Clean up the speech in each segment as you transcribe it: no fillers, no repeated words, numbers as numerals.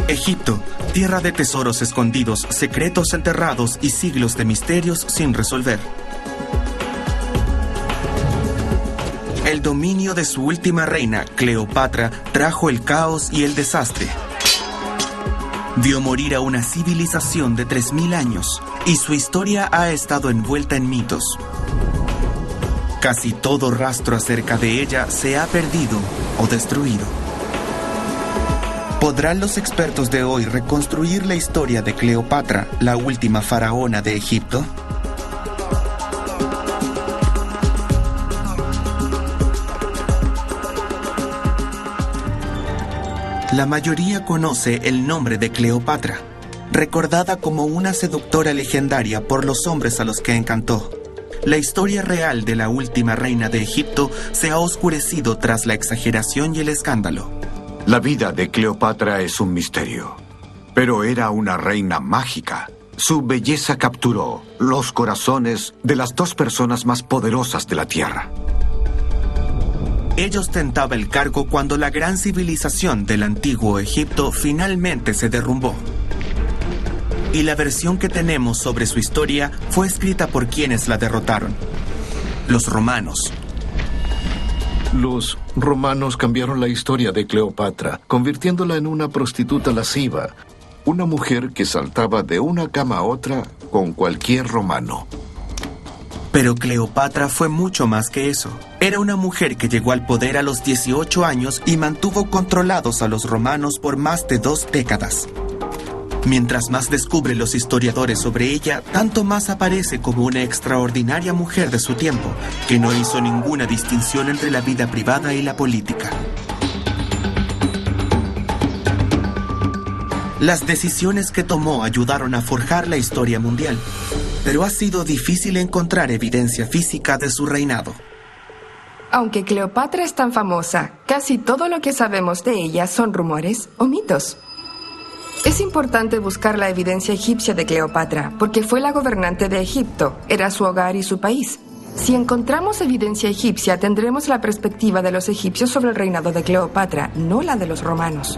Egipto, tierra de tesoros escondidos, secretos enterrados y siglos de misterios sin resolver. El dominio de su última reina, Cleopatra, trajo el caos y el desastre. Vio morir a una civilización de 3000 años y su historia ha estado envuelta en mitos. Casi todo rastro acerca de ella se ha perdido o destruido. ¿Podrán los expertos de hoy reconstruir la historia de Cleopatra, la última faraona de Egipto? La mayoría conoce el nombre de Cleopatra, recordada como una seductora legendaria por los hombres a los que encantó. La historia real de la última reina de Egipto se ha oscurecido tras la exageración y el escándalo. La vida de Cleopatra es un misterio, pero era una reina mágica. Su belleza capturó los corazones de las dos personas más poderosas de la tierra. Ella ostentaba el cargo cuando la gran civilización del antiguo Egipto finalmente se derrumbó. Y la versión que tenemos sobre su historia fue escrita por quienes la derrotaron: los romanos. Los romanos cambiaron la historia de Cleopatra, convirtiéndola en una prostituta lasciva, una mujer que saltaba de una cama a otra con cualquier romano. Pero Cleopatra fue mucho más que eso. Era una mujer que llegó al poder a los 18 años y mantuvo controlados a los romanos por más de 2 décadas. Mientras más descubren los historiadores sobre ella, tanto más aparece como una extraordinaria mujer de su tiempo, que no hizo ninguna distinción entre la vida privada y la política. Las decisiones que tomó ayudaron a forjar la historia mundial, pero ha sido difícil encontrar evidencia física de su reinado. Aunque Cleopatra es tan famosa, casi todo lo que sabemos de ella son rumores o mitos. Es importante buscar la evidencia egipcia de Cleopatra, porque fue la gobernante de Egipto, era su hogar y su país. Si encontramos evidencia egipcia, tendremos la perspectiva de los egipcios sobre el reinado de Cleopatra, no la de los romanos.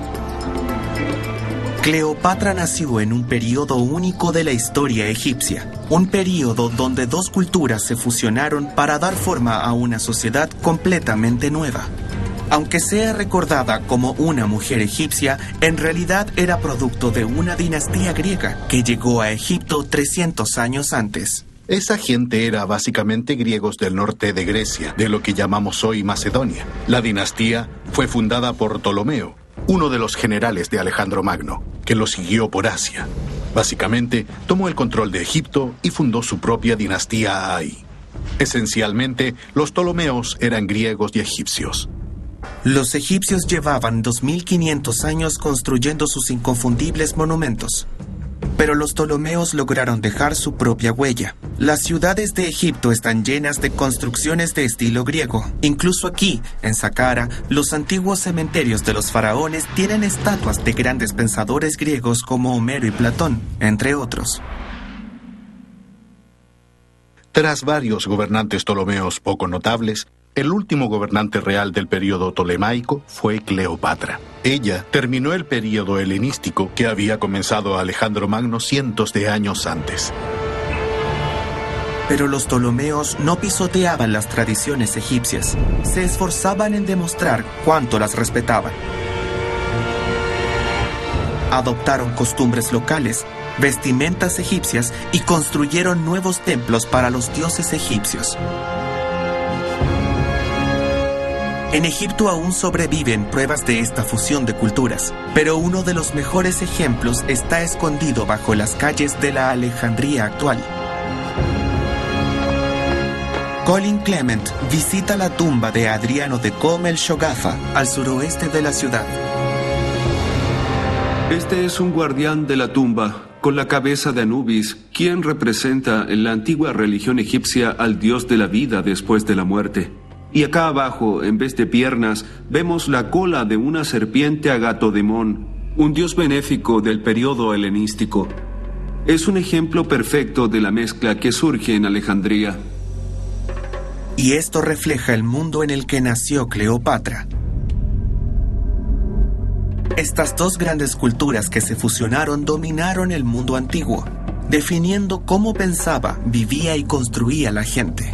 Cleopatra nació en un periodo único de la historia egipcia, un periodo donde 2 culturas se fusionaron para dar forma a una sociedad completamente nueva. Aunque sea recordada como una mujer egipcia, en realidad era producto de una dinastía griega que llegó a Egipto 300 años antes. Esa gente era básicamente griegos del norte de Grecia, de lo que llamamos hoy Macedonia. La dinastía fue fundada por Ptolomeo, uno de los generales de Alejandro Magno, que lo siguió por Asia. Básicamente, tomó el control de Egipto y fundó su propia dinastía ahí. Esencialmente, los Ptolomeos eran griegos y egipcios. Los egipcios llevaban 2500 años construyendo sus inconfundibles monumentos. Pero los Ptolomeos lograron dejar su propia huella. Las ciudades de Egipto están llenas de construcciones de estilo griego. Incluso aquí, en Saqqara, los antiguos cementerios de los faraones tienen estatuas de grandes pensadores griegos como Homero y Platón, entre otros. Tras varios gobernantes ptolomeos poco notables, el último gobernante real del período tolemaico fue Cleopatra. Ella terminó el período helenístico que había comenzado Alejandro Magno cientos de años antes. Pero los Ptolomeos no pisoteaban las tradiciones egipcias. Se esforzaban en demostrar cuánto las respetaban. Adoptaron costumbres locales, vestimentas egipcias y construyeron nuevos templos para los dioses egipcios. En Egipto aún sobreviven pruebas de esta fusión de culturas, pero uno de los mejores ejemplos está escondido bajo las calles de la Alejandría actual. Colin Clement visita la tumba de Adriano de Com el Shogafa, al suroeste de la ciudad. Este es un guardián de la tumba, con la cabeza de Anubis, quien representa en la antigua religión egipcia al dios de la vida después de la muerte. Y acá abajo, en vez de piernas, vemos la cola de una serpiente Agatodemón, un dios benéfico del periodo helenístico. Es un ejemplo perfecto de la mezcla que surge en Alejandría. Y esto refleja el mundo en el que nació Cleopatra. Estas dos grandes culturas que se fusionaron dominaron el mundo antiguo, definiendo cómo pensaba, vivía y construía la gente.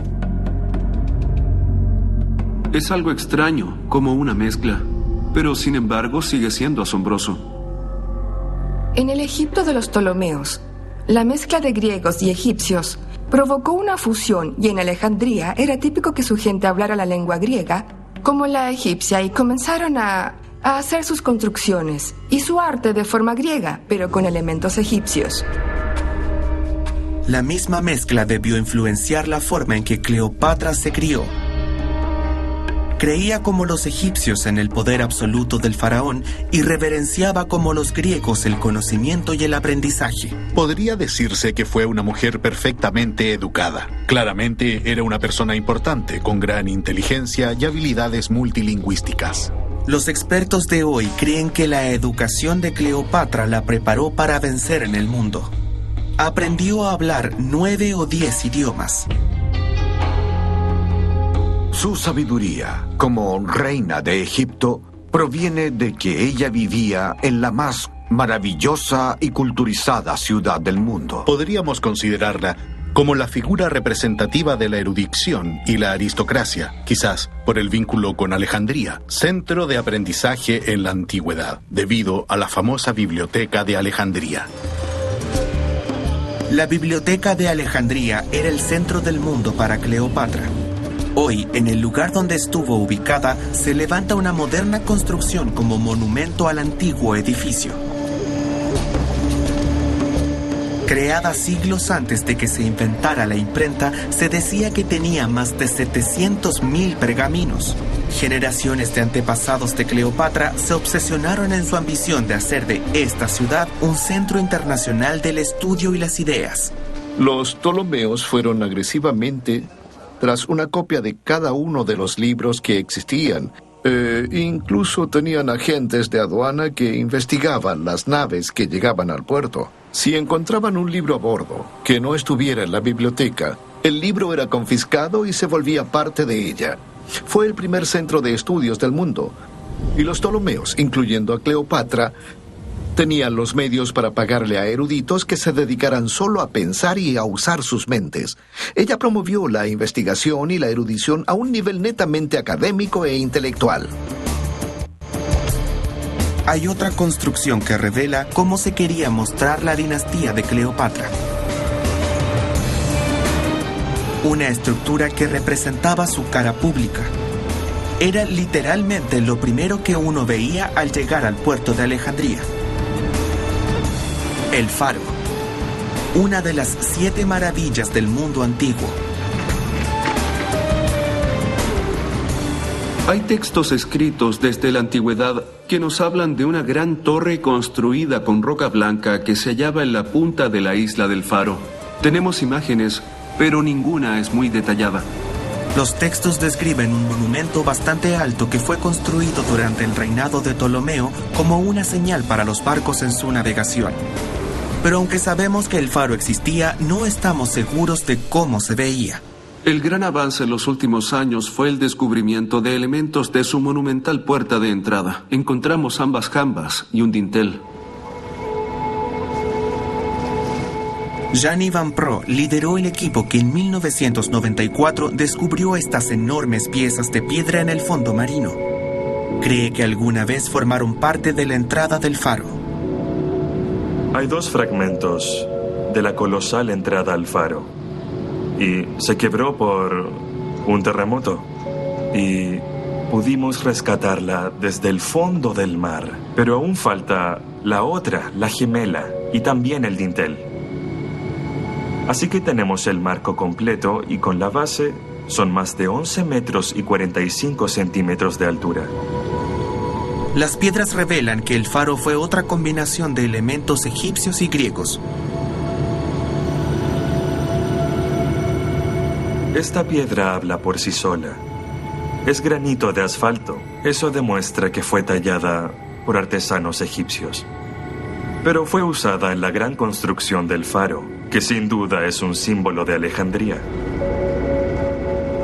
Es algo extraño, como una mezcla, pero sin embargo sigue siendo asombroso. En el Egipto de los Ptolomeos, la mezcla de griegos y egipcios provocó una fusión y en Alejandría era típico que su gente hablara la lengua griega como la egipcia y comenzaron a hacer sus construcciones y su arte de forma griega, pero con elementos egipcios. La misma mezcla debió influenciar la forma en que Cleopatra se crió. Creía como los egipcios en el poder absoluto del faraón y reverenciaba como los griegos el conocimiento y el aprendizaje. Podría decirse que fue una mujer perfectamente educada. Claramente era una persona importante, con gran inteligencia y habilidades multilingüísticas. Los expertos de hoy creen que la educación de Cleopatra la preparó para vencer en el mundo. Aprendió a hablar 9 o 10 idiomas. Su sabiduría como reina de Egipto proviene de que ella vivía en la más maravillosa y culturizada ciudad del mundo. Podríamos considerarla como la figura representativa de la erudición y la aristocracia, quizás por el vínculo con Alejandría, centro de aprendizaje en la antigüedad, debido a la famosa Biblioteca de Alejandría. La Biblioteca de Alejandría era el centro del mundo para Cleopatra. Hoy, en el lugar donde estuvo ubicada, se levanta una moderna construcción como monumento al antiguo edificio. Creada siglos antes de que se inventara la imprenta, se decía que tenía más de 700.000 pergaminos. Generaciones de antepasados de Cleopatra se obsesionaron en su ambición de hacer de esta ciudad un centro internacional del estudio y las ideas. Los Ptolomeos fueron agresivamente tras una copia de cada uno de los libros que existían. Incluso tenían agentes de aduana que investigaban las naves que llegaban al puerto. Si encontraban un libro a bordo que no estuviera en la biblioteca, el libro era confiscado y se volvía parte de ella. Fue el primer centro de estudios del mundo. Y los Ptolomeos, incluyendo a Cleopatra, tenían los medios para pagarle a eruditos que se dedicaran solo a pensar y a usar sus mentes. Ella promovió la investigación y la erudición a un nivel netamente académico e intelectual. Hay otra construcción que revela cómo se quería mostrar la dinastía de Cleopatra. Una estructura que representaba su cara pública. Era literalmente lo primero que uno veía al llegar al puerto de Alejandría. El faro, una de las 7 maravillas del mundo antiguo. Hay textos escritos desde la antigüedad que nos hablan de una gran torre construida con roca blanca que se hallaba en la punta de la isla del faro. Tenemos imágenes, pero ninguna es muy detallada. Los textos describen un monumento bastante alto que fue construido durante el reinado de Ptolomeo como una señal para los barcos en su navegación. Pero aunque sabemos que el faro existía, no estamos seguros de cómo se veía. El gran avance en los últimos años fue el descubrimiento de elementos de su monumental puerta de entrada. Encontramos ambas jambas y un dintel. Gianni Van Pro lideró el equipo que en 1994 descubrió estas enormes piezas de piedra en el fondo marino. Cree que alguna vez formaron parte de la entrada del faro. Hay 2 fragmentos de la colosal entrada al faro y se quebró por un terremoto y pudimos rescatarla desde el fondo del mar, pero aún falta la otra, la gemela y también el dintel. Así que tenemos el marco completo y con la base son más de 11 metros y 45 centímetros de altura. Las piedras revelan que el faro fue otra combinación de elementos egipcios y griegos. Esta piedra habla por sí sola. Es granito de asfalto. Eso demuestra que fue tallada por artesanos egipcios. Pero fue usada en la gran construcción del faro, que sin duda es un símbolo de Alejandría.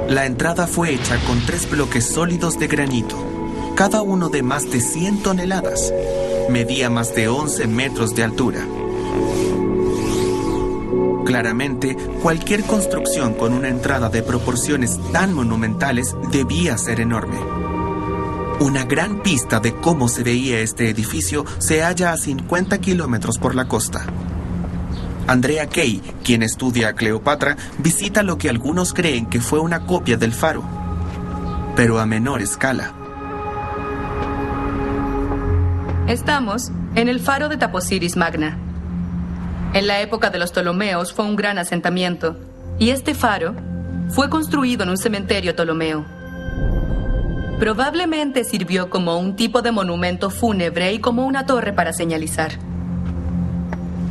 La entrada fue hecha con 3 bloques sólidos de granito, cada uno de más de 100 toneladas. Medía más de 11 metros de altura. Claramente, cualquier construcción con una entrada de proporciones tan monumentales debía ser enorme. Una gran pista de cómo se veía este edificio se halla a 50 kilómetros por la costa. Andrea Kay, quien estudia a Cleopatra, visita lo que algunos creen que fue una copia del faro, pero a menor escala. Estamos en el faro de Taposiris Magna. En la época de los Ptolomeos fue un gran asentamiento, y este faro fue construido en un cementerio ptolomeo. Probablemente sirvió como un tipo de monumento fúnebre y como una torre para señalizar.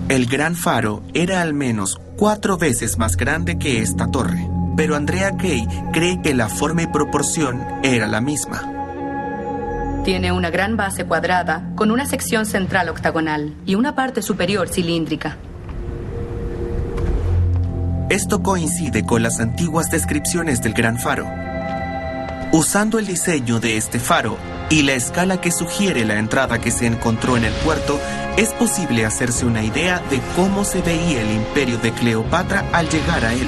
El gran faro era al menos 4 veces más grande que esta torre, pero Andrea Kay cree que la forma y proporción era la misma. Tiene una gran base cuadrada con una sección central octagonal y una parte superior cilíndrica. Esto coincide con las antiguas descripciones del Gran Faro. Usando el diseño de este faro y la escala que sugiere la entrada que se encontró en el puerto, es posible hacerse una idea de cómo se veía el imperio de Cleopatra al llegar a él.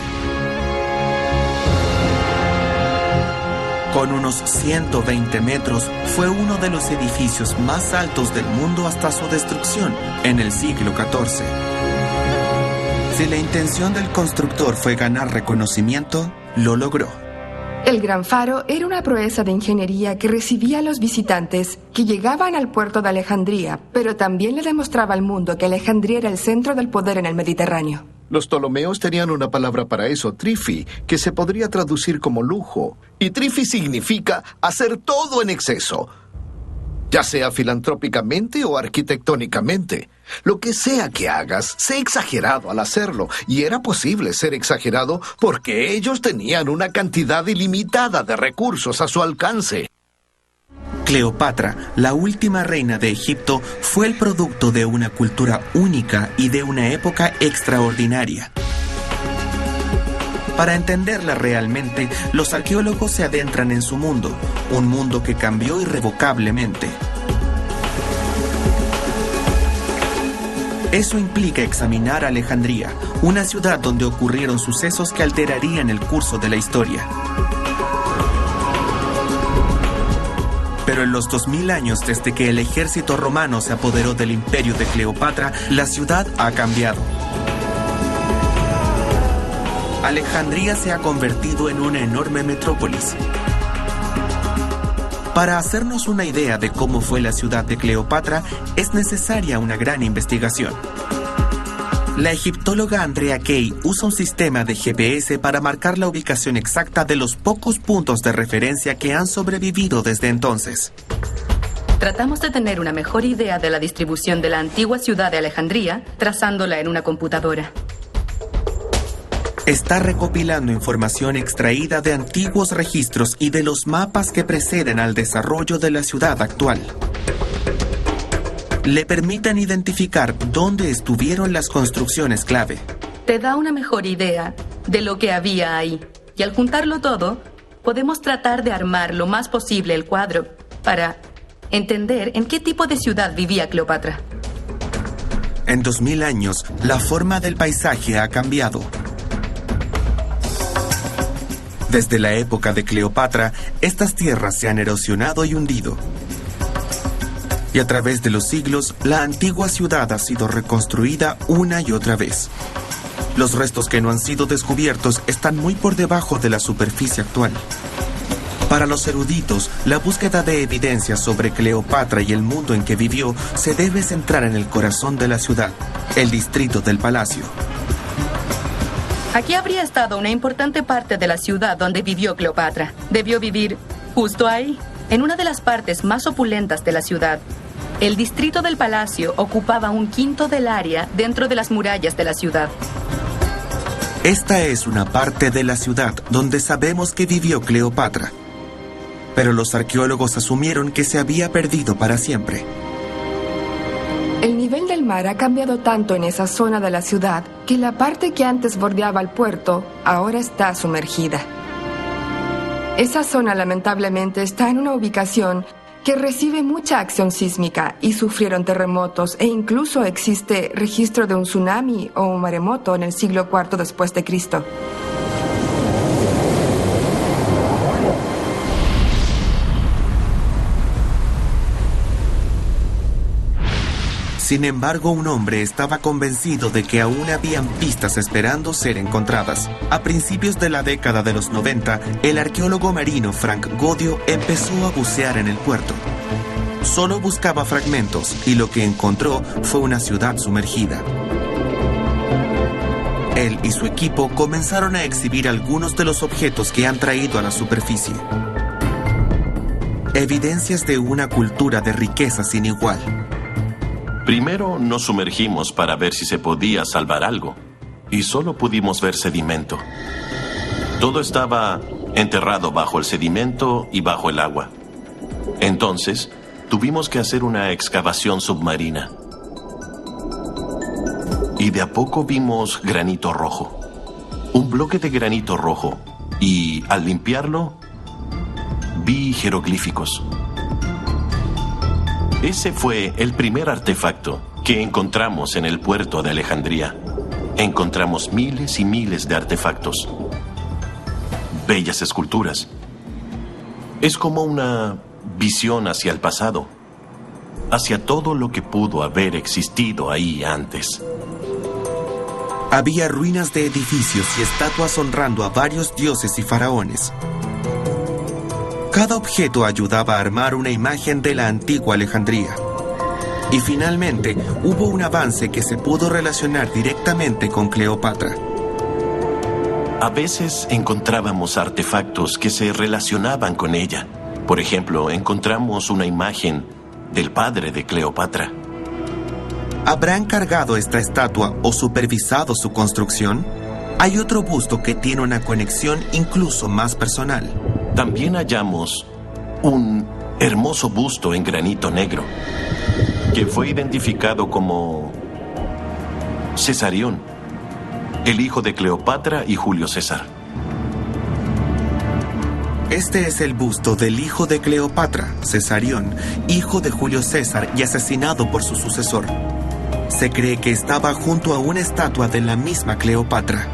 Con unos 120 metros, fue uno de los edificios más altos del mundo hasta su destrucción en el siglo XIV. Si la intención del constructor fue ganar reconocimiento, lo logró. El Gran Faro era una proeza de ingeniería que recibía a los visitantes que llegaban al puerto de Alejandría, pero también le demostraba al mundo que Alejandría era el centro del poder en el Mediterráneo. Los ptolomeos tenían una palabra para eso, trifi, que se podría traducir como lujo. Y trifi significa hacer todo en exceso, ya sea filantrópicamente o arquitectónicamente. Lo que sea que hagas, sé exagerado al hacerlo. Y era posible ser exagerado porque ellos tenían una cantidad ilimitada de recursos a su alcance. Cleopatra, la última reina de Egipto, fue el producto de una cultura única y de una época extraordinaria. Para entenderla realmente, los arqueólogos se adentran en su mundo, un mundo que cambió irrevocablemente. Eso implica examinar Alejandría, una ciudad donde ocurrieron sucesos que alterarían el curso de la historia. Pero en los 2000 años desde que el ejército romano se apoderó del imperio de Cleopatra, la ciudad ha cambiado. Alejandría se ha convertido en una enorme metrópolis. Para hacernos una idea de cómo fue la ciudad de Cleopatra, es necesaria una gran investigación. La egiptóloga Andrea Kay usa un sistema de GPS para marcar la ubicación exacta de los pocos puntos de referencia que han sobrevivido desde entonces. Tratamos de tener una mejor idea de la distribución de la antigua ciudad de Alejandría, trazándola en una computadora. Está recopilando información extraída de antiguos registros y de los mapas que preceden al desarrollo de la ciudad actual. Le permiten identificar dónde estuvieron las construcciones clave. Te da una mejor idea de lo que había ahí. Y al juntarlo todo, podemos tratar de armar lo más posible el cuadro para entender en qué tipo de ciudad vivía Cleopatra. En 2000 años, la forma del paisaje ha cambiado. Desde la época de Cleopatra, estas tierras se han erosionado y hundido. Y a través de los siglos, la antigua ciudad ha sido reconstruida una y otra vez. Los restos que no han sido descubiertos están muy por debajo de la superficie actual. Para los eruditos, la búsqueda de evidencias sobre Cleopatra y el mundo en que vivió se debe centrar en el corazón de la ciudad, el distrito del palacio. Aquí habría estado una importante parte de la ciudad donde vivió Cleopatra. Debió vivir justo ahí, en una de las partes más opulentas de la ciudad. El distrito del palacio ocupaba 1/5 del área dentro de las murallas de la ciudad. Esta es una parte de la ciudad donde sabemos que vivió Cleopatra. Pero los arqueólogos asumieron que se había perdido para siempre. El nivel del mar ha cambiado tanto en esa zona de la ciudad que la parte que antes bordeaba el puerto ahora está sumergida. Esa zona lamentablemente está en una ubicación que recibe mucha acción sísmica y sufrieron terremotos e incluso existe registro de un tsunami o un maremoto en el siglo IV después de Cristo. Sin embargo, un hombre estaba convencido de que aún habían pistas esperando ser encontradas. A principios de la década de los 90, el arqueólogo marino Frank Godio empezó a bucear en el puerto. Solo buscaba fragmentos y lo que encontró fue una ciudad sumergida. Él y su equipo comenzaron a exhibir algunos de los objetos que han traído a la superficie. Evidencias de una cultura de riqueza sin igual. Primero nos sumergimos para ver si se podía salvar algo, y solo pudimos ver sedimento. Todo estaba enterrado bajo el sedimento y bajo el agua. Entonces, tuvimos que hacer una excavación submarina. Y de a poco vimos granito rojo. Un bloque de granito rojo. Y al limpiarlo, vi jeroglíficos. Ese fue el primer artefacto que encontramos en el puerto de Alejandría. Encontramos miles y miles de artefactos. Bellas esculturas. Es como una visión hacia el pasado, hacia todo lo que pudo haber existido ahí antes. Había ruinas de edificios y estatuas honrando a varios dioses y faraones. Cada objeto ayudaba a armar una imagen de la antigua Alejandría. Y finalmente, hubo un avance que se pudo relacionar directamente con Cleopatra. A veces encontrábamos artefactos que se relacionaban con ella. Por ejemplo, encontramos una imagen del padre de Cleopatra. ¿Habrán cargado esta estatua o supervisado su construcción? Hay otro busto que tiene una conexión incluso más personal. También hallamos un hermoso busto en granito negro, que fue identificado como Cesarión, el hijo de Cleopatra y Julio César. Este es el busto del hijo de Cleopatra, Cesarión, hijo de Julio César y asesinado por su sucesor. Se cree que estaba junto a una estatua de la misma Cleopatra.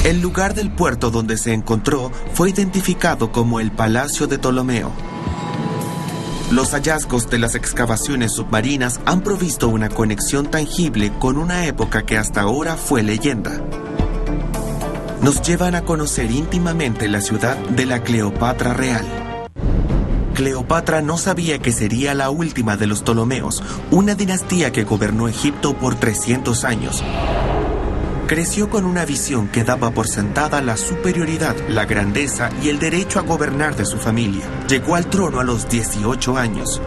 El lugar del puerto donde se encontró fue identificado como el Palacio de Ptolomeo. Los hallazgos de las excavaciones submarinas han provisto una conexión tangible con una época que hasta ahora fue leyenda. Nos llevan a conocer íntimamente la ciudad de la Cleopatra real. Cleopatra no sabía que sería la última de los Ptolomeos, una dinastía que gobernó Egipto por 300 años. Creció con una visión que daba por sentada la superioridad, la grandeza y el derecho a gobernar de su familia. Llegó al trono a los 18 años.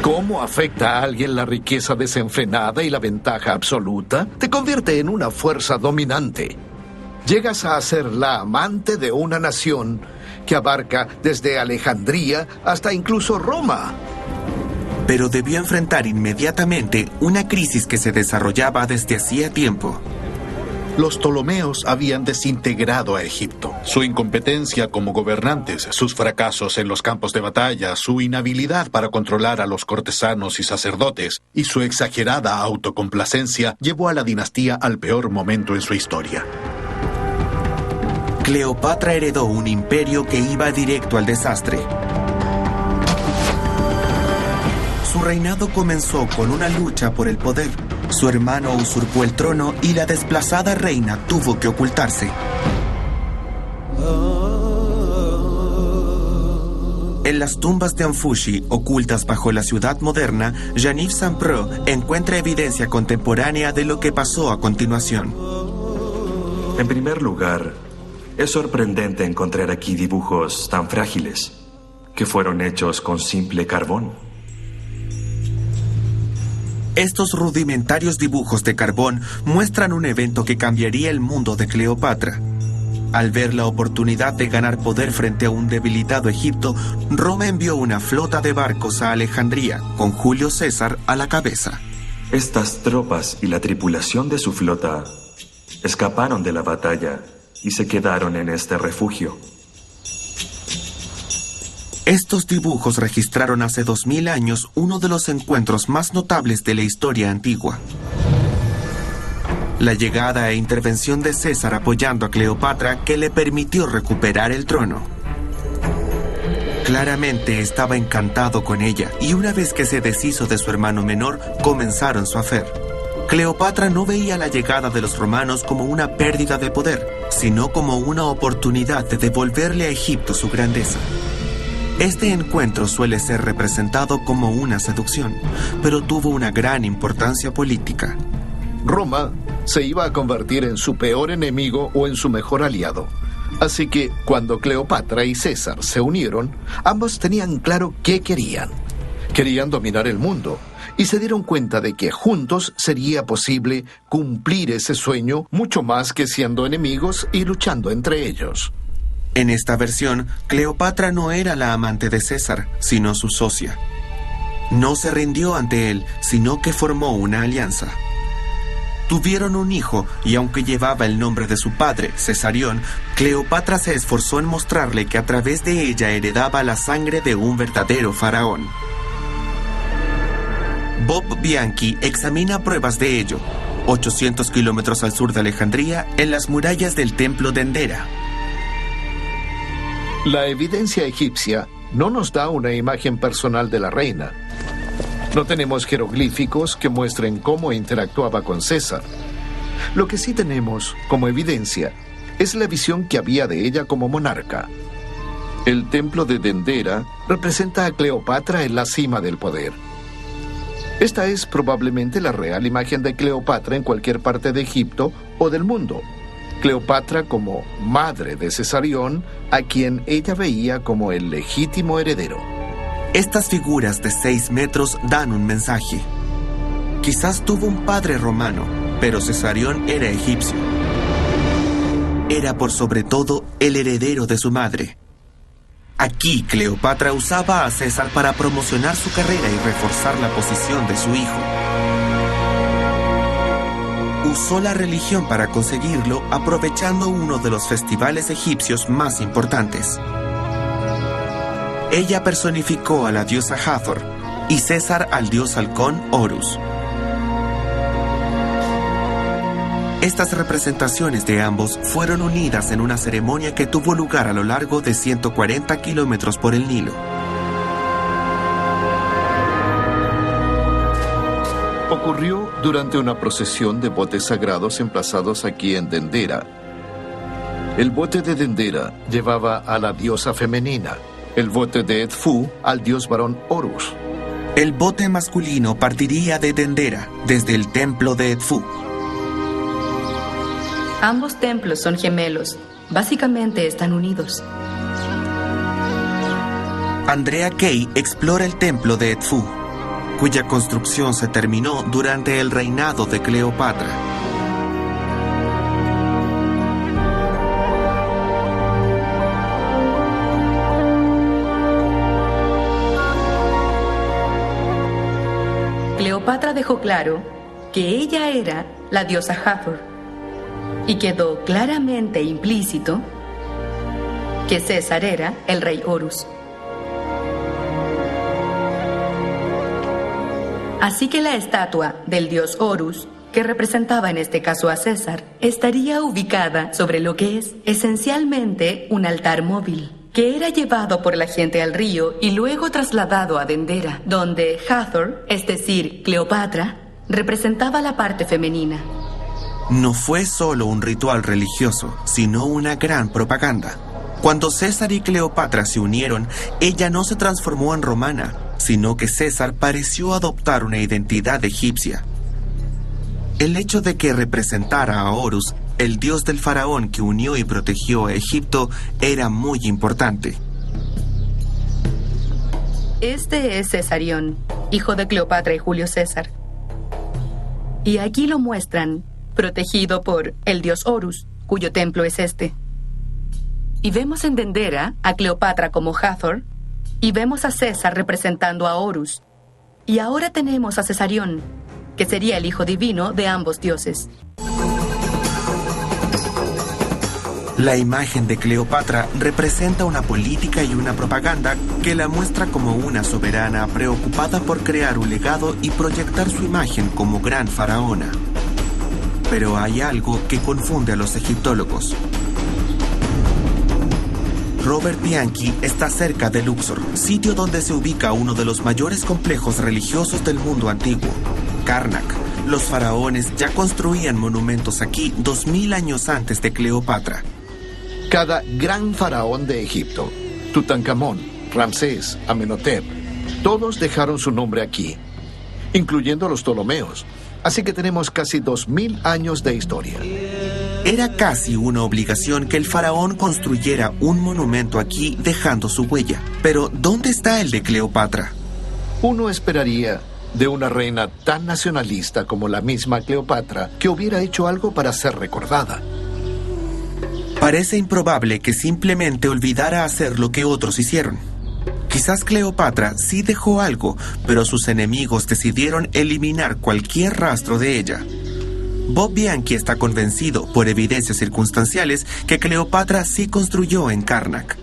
¿Cómo afecta a alguien la riqueza desenfrenada y la ventaja absoluta? Te convierte en una fuerza dominante. Llegas a ser la amante de una nación que abarca desde Alejandría hasta incluso Roma. Pero debió enfrentar inmediatamente una crisis que se desarrollaba desde hacía tiempo. Los Ptolomeos habían desintegrado a Egipto. Su incompetencia como gobernantes, sus fracasos en los campos de batalla, su inhabilidad para controlar a los cortesanos y sacerdotes y su exagerada autocomplacencia llevó a la dinastía al peor momento en su historia. Cleopatra heredó un imperio que iba directo al desastre. Su reinado comenzó con una lucha por el poder. Su hermano usurpó el trono y la desplazada reina tuvo que ocultarse. En las tumbas de Anfushi, ocultas bajo la ciudad moderna, Yaniv Sampro encuentra evidencia contemporánea de lo que pasó a continuación. En primer lugar, es sorprendente encontrar aquí dibujos tan frágiles que fueron hechos con simple carbón. Estos rudimentarios dibujos de carbón muestran un evento que cambiaría el mundo de Cleopatra. Al ver la oportunidad de ganar poder frente a un debilitado Egipto, Roma envió una flota de barcos a Alejandría, con Julio César a la cabeza. Estas tropas y la tripulación de su flota escaparon de la batalla y se quedaron en este refugio. Estos dibujos registraron hace 2000 años uno de los encuentros más notables de la historia antigua. La llegada e intervención de César apoyando a Cleopatra, que le permitió recuperar el trono. Claramente estaba encantado con ella, y una vez que se deshizo de su hermano menor, comenzaron su affair. Cleopatra no veía la llegada de los romanos como una pérdida de poder, sino como una oportunidad de devolverle a Egipto su grandeza. Este encuentro suele ser representado como una seducción, pero tuvo una gran importancia política. Roma se iba a convertir en su peor enemigo o en su mejor aliado. Así que cuando Cleopatra y César se unieron, ambos tenían claro qué querían. Querían dominar el mundo y se dieron cuenta de que juntos sería posible cumplir ese sueño mucho más que siendo enemigos y luchando entre ellos. En esta versión, Cleopatra no era la amante de César, sino su socia. No se rindió ante él, sino que formó una alianza. Tuvieron un hijo, y aunque llevaba el nombre de su padre, Cesarión, Cleopatra se esforzó en mostrarle que a través de ella heredaba la sangre de un verdadero faraón. Bob Bianchi examina pruebas de ello, 800 kilómetros al sur de Alejandría, en las murallas del templo de Endera. La evidencia egipcia no nos da una imagen personal de la reina. No tenemos jeroglíficos que muestren cómo interactuaba con César. Lo que sí tenemos como evidencia es la visión que había de ella como monarca. El templo de Dendera representa a Cleopatra en la cima del poder. Esta es probablemente la real imagen de Cleopatra en cualquier parte de Egipto o del mundo. Cleopatra como madre de Cesarión, a quien ella veía como el legítimo heredero. Estas figuras de 6 metros dan un mensaje. Quizás tuvo un padre romano, pero Cesarión era egipcio. Era por sobre todo el heredero de su madre. Aquí Cleopatra usaba a César para promocionar su carrera y reforzar la posición de su hijo. Usó la religión para conseguirlo, aprovechando uno de los festivales egipcios más importantes. Ella personificó a la diosa Hathor y César al dios halcón Horus. Estas representaciones de ambos fueron unidas en una ceremonia que tuvo lugar a lo largo de 140 kilómetros por el Nilo. Ocurrió durante una procesión de botes sagrados emplazados aquí en Dendera. El bote de Dendera llevaba a la diosa femenina, el bote de Edfu al dios varón Horus. El bote masculino partiría de Dendera, desde el templo de Edfu. Ambos templos son gemelos. Básicamente están unidos. Andrea Kay explora el templo de Edfu, cuya construcción se terminó durante el reinado de Cleopatra. Cleopatra dejó claro que ella era la diosa Hathor y quedó claramente implícito que César era el rey Horus. Así que la estatua del dios Horus, que representaba en este caso a César, estaría ubicada sobre lo que es esencialmente un altar móvil, que era llevado por la gente al río y luego trasladado a Dendera, donde Hathor, es decir, Cleopatra, representaba la parte femenina. No fue solo un ritual religioso, sino una gran propaganda. Cuando César y Cleopatra se unieron, ella no se transformó en romana, sino que César pareció adoptar una identidad egipcia. El hecho de que representara a Horus, el dios del faraón que unió y protegió a Egipto, era muy importante. Este es Cesarión, hijo de Cleopatra y Julio César. Y aquí lo muestran, protegido por el dios Horus, cuyo templo es este. Y vemos en Dendera a Cleopatra como Hathor, y vemos a César representando a Horus. Y ahora tenemos a Cesarión, que sería el hijo divino de ambos dioses. La imagen de Cleopatra representa una política y una propaganda que la muestra como una soberana preocupada por crear un legado y proyectar su imagen como gran faraona. Pero hay algo que confunde a los egiptólogos. Robert Bianchi está cerca de Luxor, sitio donde se ubica uno de los mayores complejos religiosos del mundo antiguo, Karnak. Los faraones ya construían monumentos aquí 2000 años antes de Cleopatra. Cada gran faraón de Egipto, Tutankamón, Ramsés, Amenhotep, todos dejaron su nombre aquí, incluyendo los Ptolomeos. Así que tenemos casi 2000 años de historia. Era casi una obligación que el faraón construyera un monumento aquí dejando su huella. Pero, ¿dónde está el de Cleopatra? Uno esperaría de una reina tan nacionalista como la misma Cleopatra que hubiera hecho algo para ser recordada. Parece improbable que simplemente olvidara hacer lo que otros hicieron. Quizás Cleopatra sí dejó algo, pero sus enemigos decidieron eliminar cualquier rastro de ella. Bob Bianchi está convencido, por evidencias circunstanciales, que Cleopatra sí construyó en Karnak.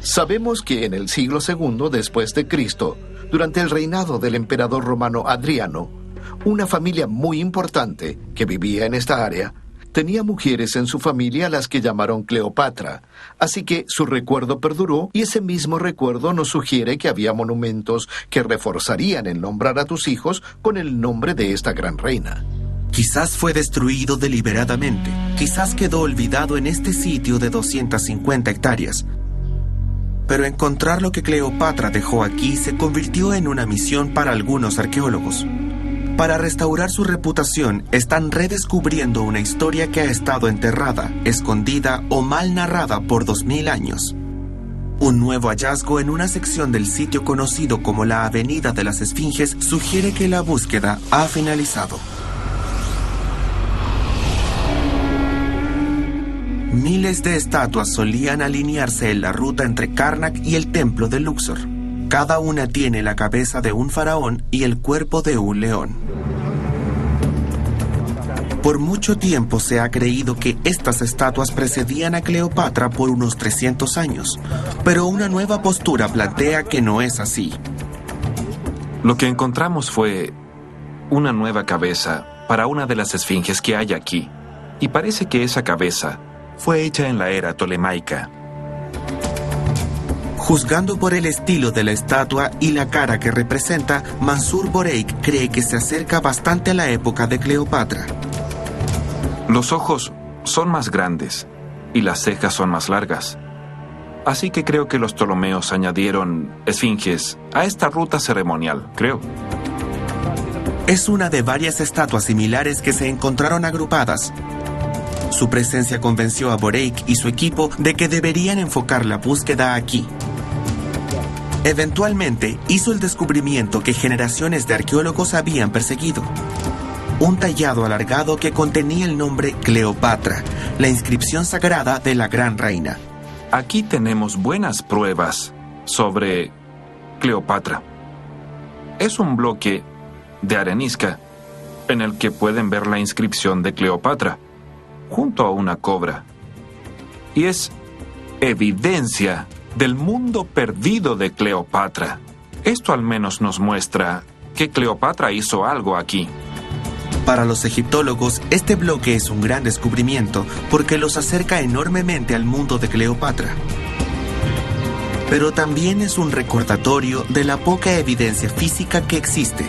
Sabemos que en el siglo II después de Cristo, durante el reinado del emperador romano Adriano, una familia muy importante que vivía en esta área tenía mujeres en su familia a las que llamaron Cleopatra, así que su recuerdo perduró y ese mismo recuerdo nos sugiere que había monumentos que reforzarían el nombrar a tus hijos con el nombre de esta gran reina. Quizás fue destruido deliberadamente, quizás quedó olvidado en este sitio de 250 hectáreas. Pero encontrar lo que Cleopatra dejó aquí se convirtió en una misión para algunos arqueólogos. Para restaurar su reputación, están redescubriendo una historia que ha estado enterrada, escondida o mal narrada por 2000 años. Un nuevo hallazgo en una sección del sitio conocido como la Avenida de las Esfinges sugiere que la búsqueda ha finalizado. Miles de estatuas solían alinearse en la ruta entre Karnak y el templo de Luxor. Cada una tiene la cabeza de un faraón y el cuerpo de un león. Por mucho tiempo se ha creído que estas estatuas precedían a Cleopatra por unos 300 años, pero una nueva postura plantea que no es así. Lo que encontramos fue una nueva cabeza para una de las esfinges que hay aquí, y parece que esa cabeza fue hecha en la era tolemaica. Juzgando por el estilo de la estatua y la cara que representa, Mansur Boreik cree que se acerca bastante a la época de Cleopatra. Los ojos son más grandes y las cejas son más largas. Así que creo que los Ptolomeos añadieron esfinges a esta ruta ceremonial, creo. Es una de varias estatuas similares que se encontraron agrupadas. Su presencia convenció a Boreik y su equipo de que deberían enfocar la búsqueda aquí. Eventualmente, hizo el descubrimiento que generaciones de arqueólogos habían perseguido. Un tallado alargado que contenía el nombre Cleopatra, la inscripción sagrada de la gran reina. Aquí tenemos buenas pruebas sobre Cleopatra. Es un bloque de arenisca en el que pueden ver la inscripción de Cleopatra, junto a una cobra. Y es evidencia del mundo perdido de Cleopatra. Esto al menos nos muestra que Cleopatra hizo algo aquí. Para los egiptólogos, este bloque es un gran descubrimiento porque los acerca enormemente al mundo de Cleopatra. Pero también es un recordatorio de la poca evidencia física que existe.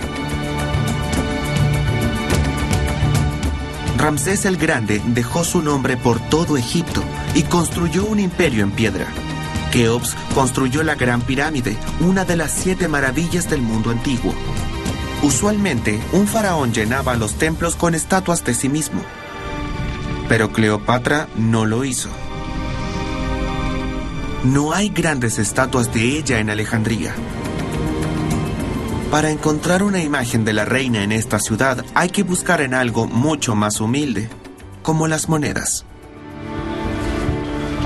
Ramsés el Grande dejó su nombre por todo Egipto y construyó un imperio en piedra. Keops construyó la Gran Pirámide, una de las 7 maravillas del mundo antiguo. Usualmente, un faraón llenaba los templos con estatuas de sí mismo. Pero Cleopatra no lo hizo. No hay grandes estatuas de ella en Alejandría. Para encontrar una imagen de la reina en esta ciudad, hay que buscar en algo mucho más humilde, como las monedas.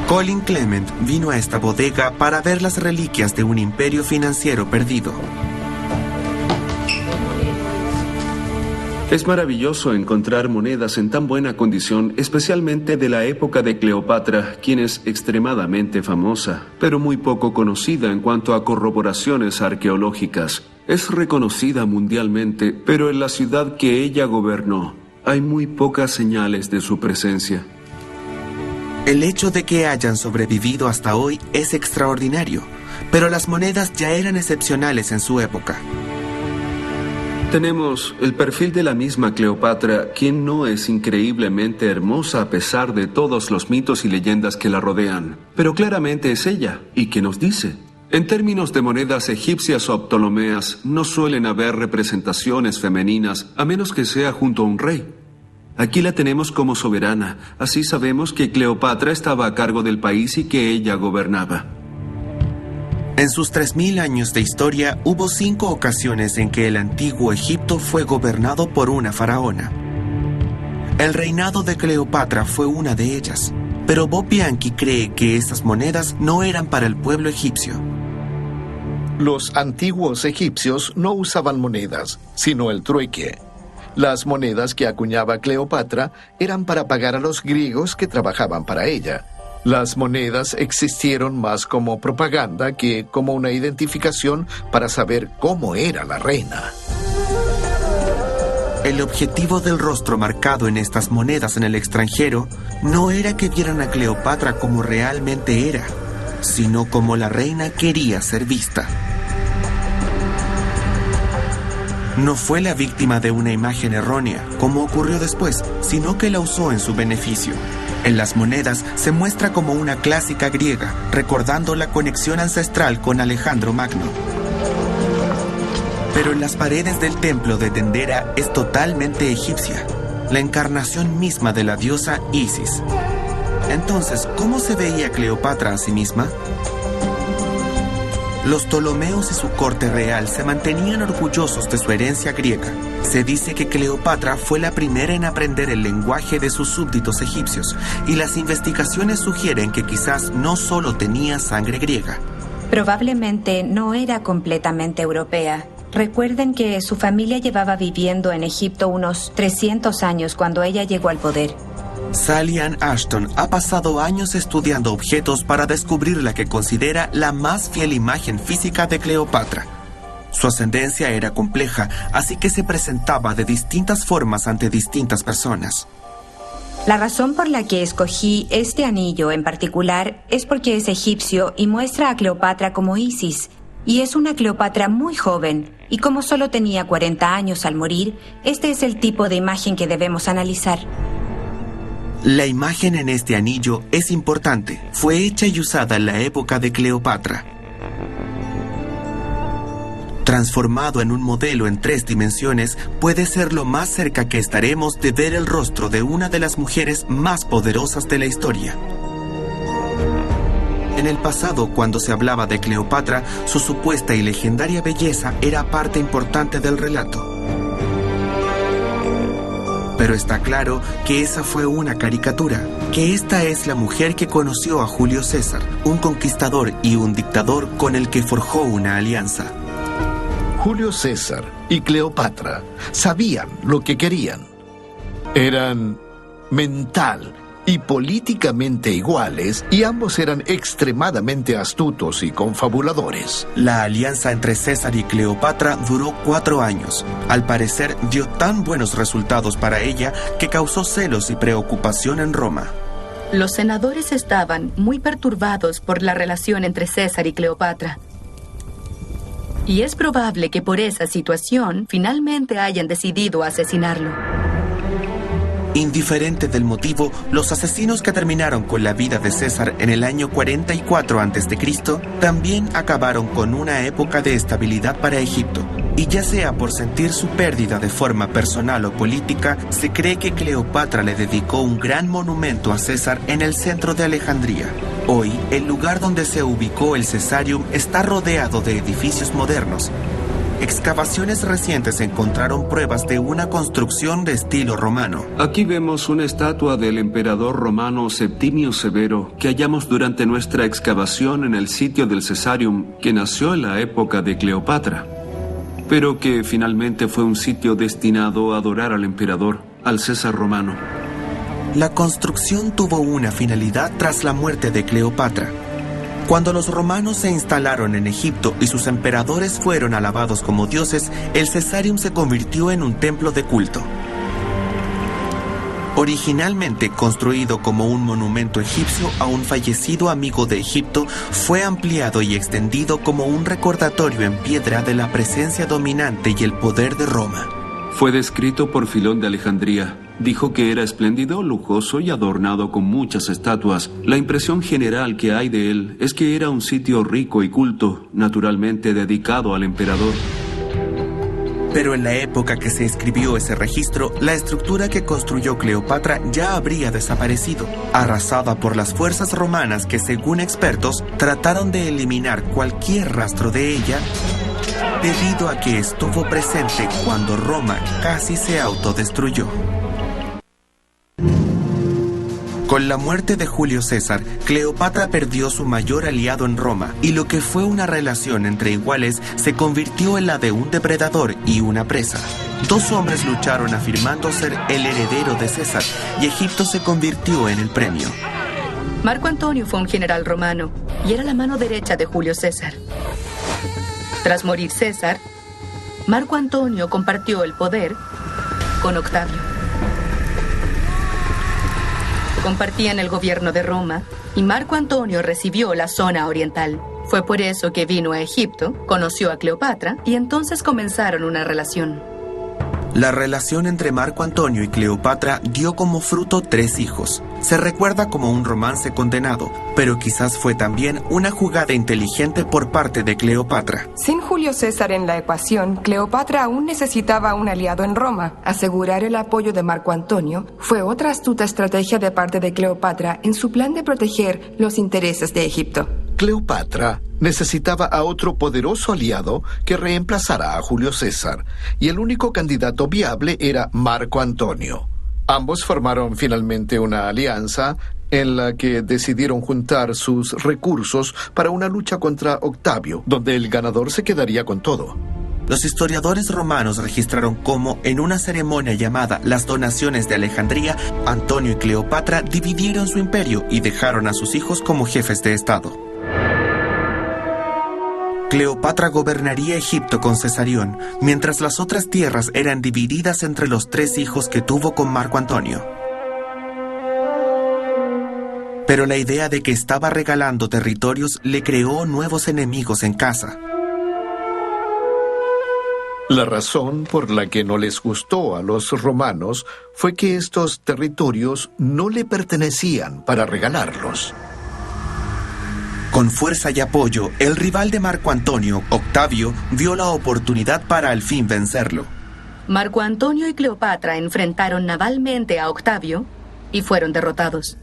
Colin Clement vino a esta bodega para ver las reliquias de un imperio financiero perdido. Es maravilloso encontrar monedas en tan buena condición, especialmente de la época de Cleopatra, quien es extremadamente famosa, pero muy poco conocida en cuanto a corroboraciones arqueológicas. Es reconocida mundialmente, pero en la ciudad que ella gobernó, hay muy pocas señales de su presencia. El hecho de que hayan sobrevivido hasta hoy es extraordinario, pero las monedas ya eran excepcionales en su época. Tenemos el perfil de la misma Cleopatra, quien no es increíblemente hermosa a pesar de todos los mitos y leyendas que la rodean, pero claramente es ella, y que nos dice. En términos de monedas egipcias o ptolomeas, no suelen haber representaciones femeninas, a menos que sea junto a un rey. Aquí la tenemos como soberana, así sabemos que Cleopatra estaba a cargo del país y que ella gobernaba. En sus 3000 años de historia, hubo 5 ocasiones en que el antiguo Egipto fue gobernado por una faraona. El reinado de Cleopatra fue una de ellas, pero Bob Bianchi cree que estas monedas no eran para el pueblo egipcio. Los antiguos egipcios no usaban monedas, sino el trueque. Las monedas que acuñaba Cleopatra eran para pagar a los griegos que trabajaban para ella. Las monedas existieron más como propaganda que como una identificación para saber cómo era la reina. El objetivo del rostro marcado en estas monedas en el extranjero no era que vieran a Cleopatra como realmente era, sino como la reina quería ser vista. No fue la víctima de una imagen errónea, como ocurrió después, sino que la usó en su beneficio. En las monedas se muestra como una clásica griega, recordando la conexión ancestral con Alejandro Magno. Pero en las paredes del templo de Dendera es totalmente egipcia, la encarnación misma de la diosa Isis. Entonces, ¿cómo se veía Cleopatra a sí misma? Los Ptolomeos y su corte real se mantenían orgullosos de su herencia griega. Se dice que Cleopatra fue la primera en aprender el lenguaje de sus súbditos egipcios, y las investigaciones sugieren que quizás no solo tenía sangre griega. Probablemente no era completamente europea. Recuerden que su familia llevaba viviendo en Egipto unos 300 años cuando ella llegó al poder. Sally Ann Ashton ha pasado años estudiando objetos para descubrir la que considera la más fiel imagen física de Cleopatra. Su ascendencia era compleja, así que se presentaba de distintas formas ante distintas personas. La razón por la que escogí este anillo en particular es porque es egipcio y muestra a Cleopatra como Isis, y es una Cleopatra muy joven, y como solo tenía 40 años al morir, este es el tipo de imagen que debemos analizar. La imagen en este anillo es importante. Fue hecha y usada en la época de Cleopatra. Transformado en un modelo en 3 dimensiones, puede ser lo más cerca que estaremos de ver el rostro de una de las mujeres más poderosas de la historia. En el pasado, cuando se hablaba de Cleopatra, su supuesta y legendaria belleza era parte importante del relato. Pero está claro que esa fue una caricatura, que esta es la mujer que conoció a Julio César, un conquistador y un dictador con el que forjó una alianza. Julio César y Cleopatra sabían lo que querían. Eran mental y políticamente iguales, y ambos eran extremadamente astutos y confabuladores. La alianza entre César y Cleopatra duró 4 años. Al parecer, dio tan buenos resultados para ella que causó celos y preocupación en Roma. Los senadores estaban muy perturbados por la relación entre César y Cleopatra. Y es probable que por esa situación finalmente hayan decidido asesinarlo. Indiferente del motivo, los asesinos que terminaron con la vida de César en el año 44 a.C. también acabaron con una época de estabilidad para Egipto. Y ya sea por sentir su pérdida de forma personal o política, se cree que Cleopatra le dedicó un gran monumento a César en el centro de Alejandría. Hoy, el lugar donde se ubicó el Caesarium está rodeado de edificios modernos. Excavaciones recientes encontraron pruebas de una construcción de estilo romano. Aquí vemos una estatua del emperador romano Septimio Severo que hallamos durante nuestra excavación en el sitio del Caesarium, que nació en la época de Cleopatra. pero que finalmente fue un sitio destinado a adorar al emperador, al César romano. La construcción tuvo una finalidad tras la muerte de Cleopatra. Cuando los romanos se instalaron en Egipto y sus emperadores fueron alabados como dioses, el Caesarium se convirtió en un templo de culto. Originalmente construido como un monumento egipcio a un fallecido amigo de Egipto, fue ampliado y extendido como un recordatorio en piedra de la presencia dominante y el poder de Roma. Fue descrito por Filón de Alejandría. Dijo que era espléndido, lujoso y adornado con muchas estatuas. La impresión general que hay de él es que era un sitio rico y culto, naturalmente dedicado al emperador. Pero en la época que se escribió ese registro, la estructura que construyó Cleopatra ya habría desaparecido, arrasada por las fuerzas romanas que, según expertos, trataron de eliminar cualquier rastro de ella debido a que estuvo presente cuando Roma casi se autodestruyó. Con la muerte de Julio César, Cleopatra perdió su mayor aliado en Roma, y lo que fue una relación entre iguales se convirtió en la de un depredador y una presa. Dos hombres lucharon afirmando ser el heredero de César, y Egipto se convirtió en el premio. Marco Antonio fue un general romano y era la mano derecha de Julio César. Tras morir César, Marco Antonio compartió el poder con Octavio. Compartían el gobierno de Roma y Marco Antonio recibió la zona oriental. Fue por eso que vino a Egipto, conoció a Cleopatra y entonces comenzaron una relación. La relación entre Marco Antonio y Cleopatra dio como fruto 3 hijos. Se recuerda como un romance condenado, pero quizás fue también una jugada inteligente por parte de Cleopatra. Sin Julio César en la ecuación, Cleopatra aún necesitaba un aliado en Roma. Asegurar el apoyo de Marco Antonio fue otra astuta estrategia de parte de Cleopatra en su plan de proteger los intereses de Egipto. Cleopatra necesitaba a otro poderoso aliado que reemplazara a Julio César, y el único candidato viable era Marco Antonio. Ambos formaron finalmente una alianza en la que decidieron juntar sus recursos para una lucha contra Octavio, donde el ganador se quedaría con todo. Los historiadores romanos registraron cómo, en una ceremonia llamada las Donaciones de Alejandría, Antonio y Cleopatra dividieron su imperio y dejaron a sus hijos como jefes de estado. Cleopatra gobernaría Egipto con Cesarión, mientras las otras tierras eran divididas entre los 3 hijos que tuvo con Marco Antonio. Pero la idea de que estaba regalando territorios le creó nuevos enemigos en casa. La razón por la que no les gustó a los romanos fue que estos territorios no le pertenecían para regalarlos. Con fuerza y apoyo, el rival de Marco Antonio, Octavio, vio la oportunidad para al fin vencerlo. Marco Antonio y Cleopatra enfrentaron navalmente a Octavio y fueron derrotados.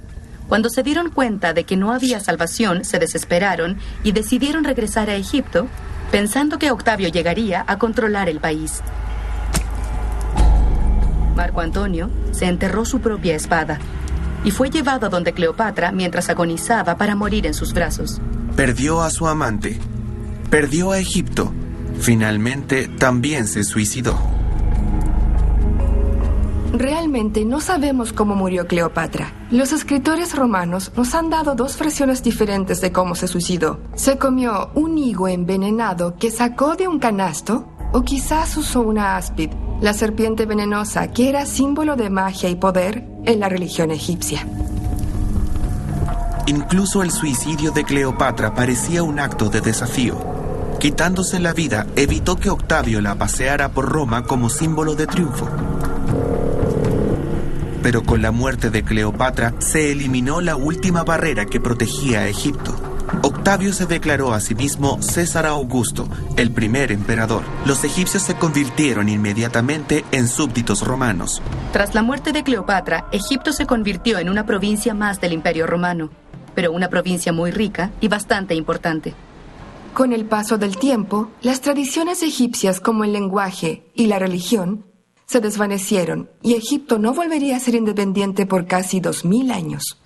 Cuando se dieron cuenta de que no había salvación, se desesperaron y decidieron regresar a Egipto, pensando que Octavio llegaría a controlar el país. Marco Antonio se enterró su propia espada y fue llevado a donde Cleopatra mientras agonizaba para morir en sus brazos. Perdió a su amante, perdió a Egipto, finalmente también se suicidó. Realmente no sabemos cómo murió Cleopatra. Los escritores romanos nos han dado 2 versiones diferentes de cómo se suicidó. Se comió un higo envenenado que sacó de un canasto, o quizás usó una áspid, la serpiente venenosa que era símbolo de magia y poder en la religión egipcia. Incluso el suicidio de Cleopatra parecía un acto de desafío. Quitándose la vida, evitó que Octavio la paseara por Roma como símbolo de triunfo. Pero con la muerte de Cleopatra se eliminó la última barrera que protegía a Egipto. Octavio se declaró a sí mismo César Augusto, el primer emperador. Los egipcios se convirtieron inmediatamente en súbditos romanos. Tras la muerte de Cleopatra, Egipto se convirtió en una provincia más del Imperio Romano, pero una provincia muy rica y bastante importante. Con el paso del tiempo, las tradiciones egipcias como el lenguaje y la religión se desvanecieron y Egipto no volvería a ser independiente por casi 2000 años.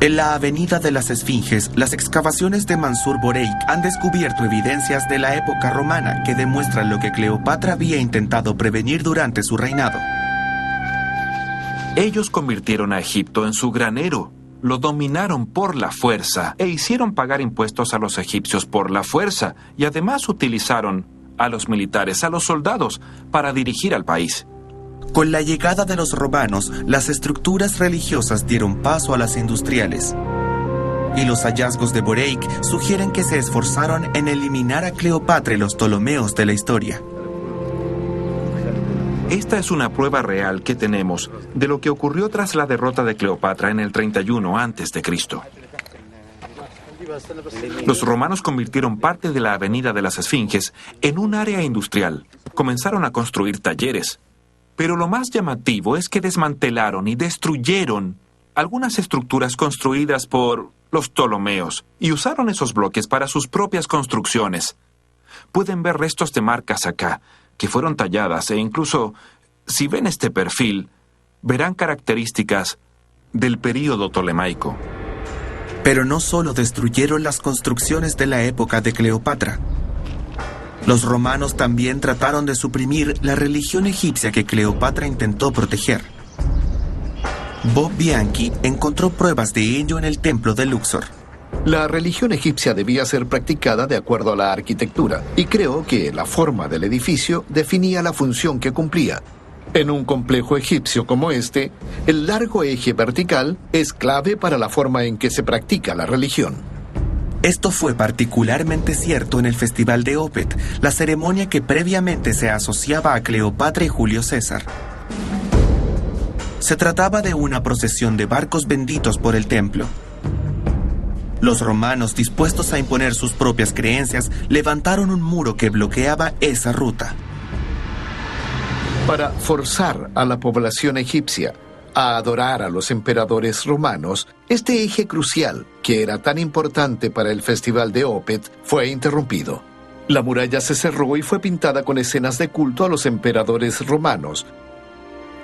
En la Avenida de las Esfinges, las excavaciones de Mansur Boreik han descubierto evidencias de la época romana que demuestran lo que Cleopatra había intentado prevenir durante su reinado. Ellos convirtieron a Egipto en su granero, lo dominaron por la fuerza e hicieron pagar impuestos a los egipcios por la fuerza, y además utilizaron a los militares, a los soldados, para dirigir al país. Con la llegada de los romanos, las estructuras religiosas dieron paso a las industriales. Y los hallazgos de Boreik sugieren que se esforzaron en eliminar a Cleopatra y los Ptolomeos de la historia. Esta es una prueba real que tenemos de lo que ocurrió tras la derrota de Cleopatra en el 31 a.C. Los romanos convirtieron parte de la Avenida de las Esfinges en un área industrial. Comenzaron a construir talleres. Pero lo más llamativo es que desmantelaron y destruyeron algunas estructuras construidas por los Ptolomeos y usaron esos bloques para sus propias construcciones. Pueden ver restos de marcas acá, que fueron talladas, e incluso, si ven este perfil, verán características del período ptolemaico. Pero no solo destruyeron las construcciones de la época de Cleopatra. Los romanos también trataron de suprimir la religión egipcia que Cleopatra intentó proteger. Bob Bianchi encontró pruebas de ello en el templo de Luxor. La religión egipcia debía ser practicada de acuerdo a la arquitectura, y creo que la forma del edificio definía la función que cumplía. En un complejo egipcio como este, el largo eje vertical es clave para la forma en que se practica la religión. Esto fue particularmente cierto en el Festival de Opet, la ceremonia que previamente se asociaba a Cleopatra y Julio César. Se trataba de una procesión de barcos benditos por el templo. Los romanos, dispuestos a imponer sus propias creencias, levantaron un muro que bloqueaba esa ruta. Para forzar a la población egipcia a adorar a los emperadores romanos, este eje crucial, que era tan importante para el Festival de Opet, fue interrumpido. La muralla se cerró y fue pintada con escenas de culto a los emperadores romanos,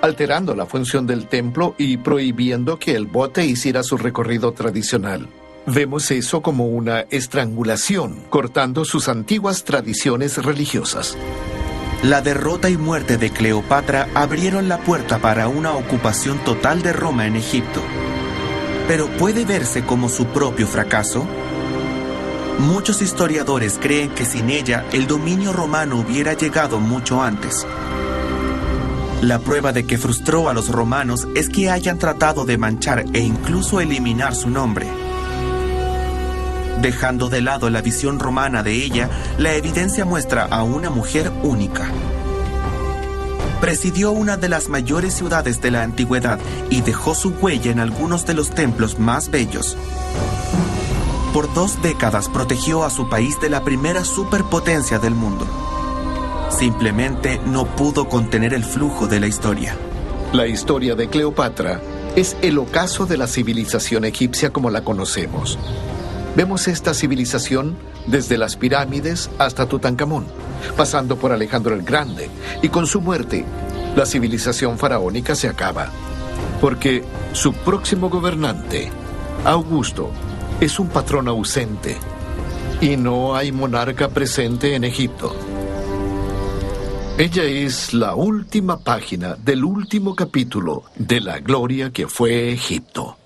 alterando la función del templo y prohibiendo que el bote hiciera su recorrido tradicional. Vemos eso como una estrangulación, cortando sus antiguas tradiciones religiosas. La derrota y muerte de Cleopatra abrieron la puerta para una ocupación total de Roma en Egipto. ¿Pero puede verse como su propio fracaso? Muchos historiadores creen que sin ella el dominio romano hubiera llegado mucho antes. La prueba de que frustró a los romanos es que hayan tratado de manchar e incluso eliminar su nombre. Dejando de lado la visión romana de ella, la evidencia muestra a una mujer única. Presidió una de las mayores ciudades de la antigüedad y dejó su huella en algunos de los templos más bellos. Por 2 décadas protegió a su país de la primera superpotencia del mundo. Simplemente no pudo contener el flujo de la historia. La historia de Cleopatra es el ocaso de la civilización egipcia como la conocemos. Vemos esta civilización desde las pirámides hasta Tutankamón, pasando por Alejandro el Grande, y con su muerte, la civilización faraónica se acaba. Porque su próximo gobernante, Augusto, es un patrón ausente, y no hay monarca presente en Egipto. Ella es la última página del último capítulo de la gloria que fue Egipto.